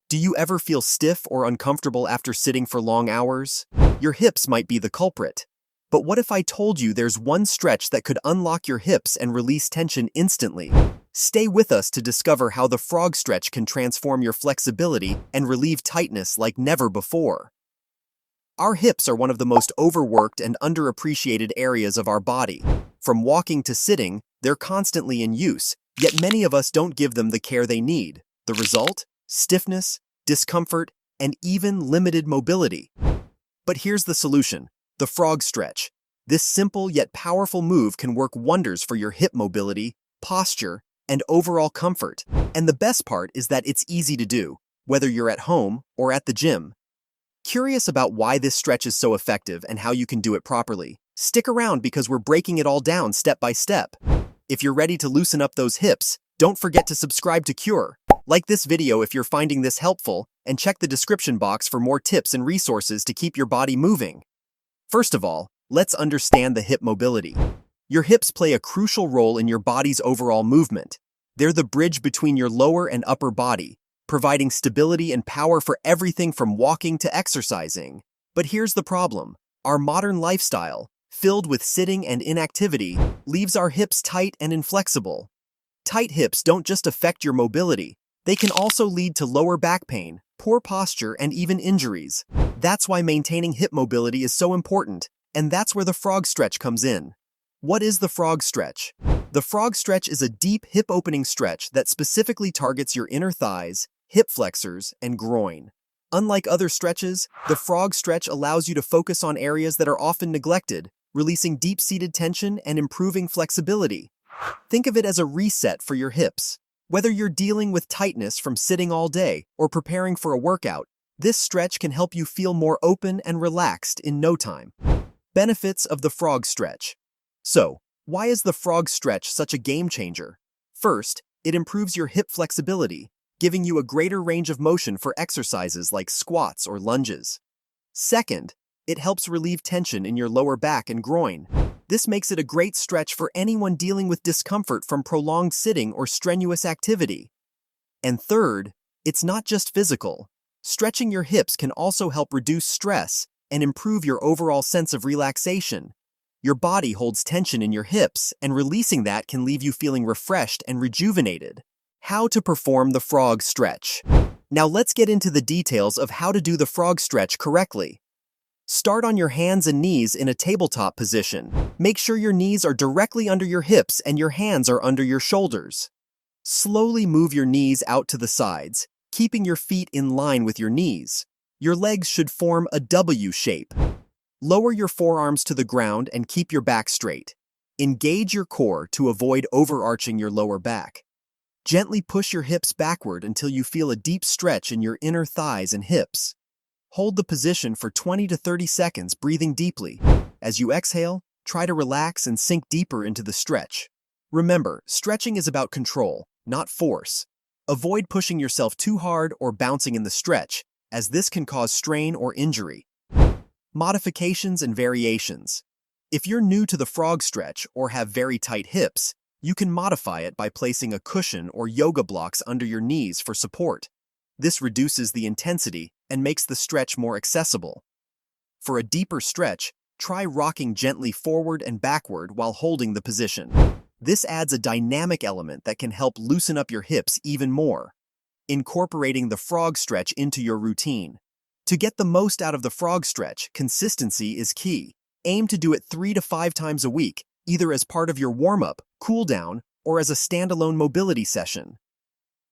Do you ever feel stiff or uncomfortable after sitting for long hours? Your hips might be the culprit. But what if I told you there's one stretch that could unlock your hips and release tension instantly? Stay with us to discover how the frog stretch can transform your flexibility and relieve tightness like never before. Our hips are one of the most overworked and underappreciated areas of our body. From walking to sitting, they're constantly in use, yet many of us don't give them the care they need. The result? Stiffness, discomfort, and even limited mobility. But here's the solution: the frog stretch. This simple yet powerful move can work wonders for your hip mobility, posture, and overall comfort. And the best part is that it's easy to do, whether you're at home or at the gym. Curious about why this stretch is so effective and how you can do it properly? Stick around because we're breaking it all down step by step. If you're ready to loosen up those hips, don't forget to subscribe to Cure. Like this video if you're finding this helpful, and check the description box for more tips and resources to keep your body moving. First of all, let's understand the hip mobility. Your hips play a crucial role in your body's overall movement. They're the bridge between your lower and upper body, providing stability and power for everything from walking to exercising. But here's the problem: our modern lifestyle, filled with sitting and inactivity, leaves our hips tight and inflexible. Tight hips don't just affect your mobility, they can also lead to lower back pain, poor posture, and even injuries. That's why maintaining hip mobility is so important, and that's where the frog stretch comes in. What is the frog stretch? The frog stretch is a deep hip-opening stretch that specifically targets your inner thighs, hip flexors, and groin. Unlike other stretches, the frog stretch allows you to focus on areas that are often neglected, releasing deep-seated tension and improving flexibility. Think of it as a reset for your hips. Whether you're dealing with tightness from sitting all day or preparing for a workout, this stretch can help you feel more open and relaxed in no time. Benefits of the frog stretch. So, why is the frog stretch such a game changer? First, it improves your hip flexibility, giving you a greater range of motion for exercises like squats or lunges. Second, it helps relieve tension in your lower back and groin. This makes it a great stretch for anyone dealing with discomfort from prolonged sitting or strenuous activity. And third, it's not just physical. Stretching your hips can also help reduce stress and improve your overall sense of relaxation. Your body holds tension in your hips, and releasing that can leave you feeling refreshed and rejuvenated. How to perform the frog stretch. Now let's get into the details of how to do the frog stretch correctly. Start on your hands and knees in a tabletop position. Make sure your knees are directly under your hips and your hands are under your shoulders. Slowly move your knees out to the sides, keeping your feet in line with your knees. Your legs should form a W shape. Lower your forearms to the ground and keep your back straight. Engage your core to avoid overarching your lower back. Gently push your hips backward until you feel a deep stretch in your inner thighs and hips. Hold the position for 20 to 30 seconds, breathing deeply. As you exhale, try to relax and sink deeper into the stretch. Remember, stretching is about control, not force. Avoid pushing yourself too hard or bouncing in the stretch, as this can cause strain or injury. Modifications and variations. If you're new to the frog stretch or have very tight hips, you can modify it by placing a cushion or yoga blocks under your knees for support. This reduces the intensity and makes the stretch more accessible. For a deeper stretch, try rocking gently forward and backward while holding the position. This adds a dynamic element that can help loosen up your hips even more. Incorporating the frog stretch into your routine. To get the most out of the frog stretch, consistency is key. Aim to do it 3 to 5 times a week, either as part of your warm-up, cool-down, or as a standalone mobility session.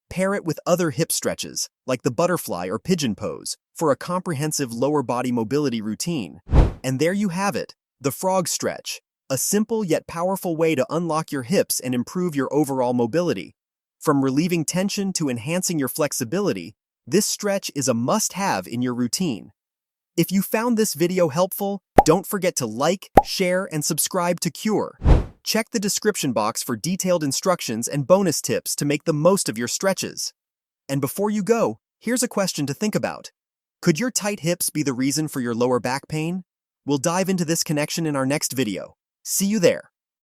Pair it with other hip stretches, like the butterfly or pigeon pose, for a comprehensive lower body mobility routine. And there you have it, the frog stretch, a simple yet powerful way to unlock your hips and improve your overall mobility. From relieving tension to enhancing your flexibility, this stretch is a must-have in your routine. If you found this video helpful, don't forget to like, share, and subscribe to Cure. Check the description box for detailed instructions and bonus tips to make the most of your stretches. And before you go, here's a question to think about. Could your tight hips be the reason for your lower back pain? We'll dive into this connection in our next video. See you there.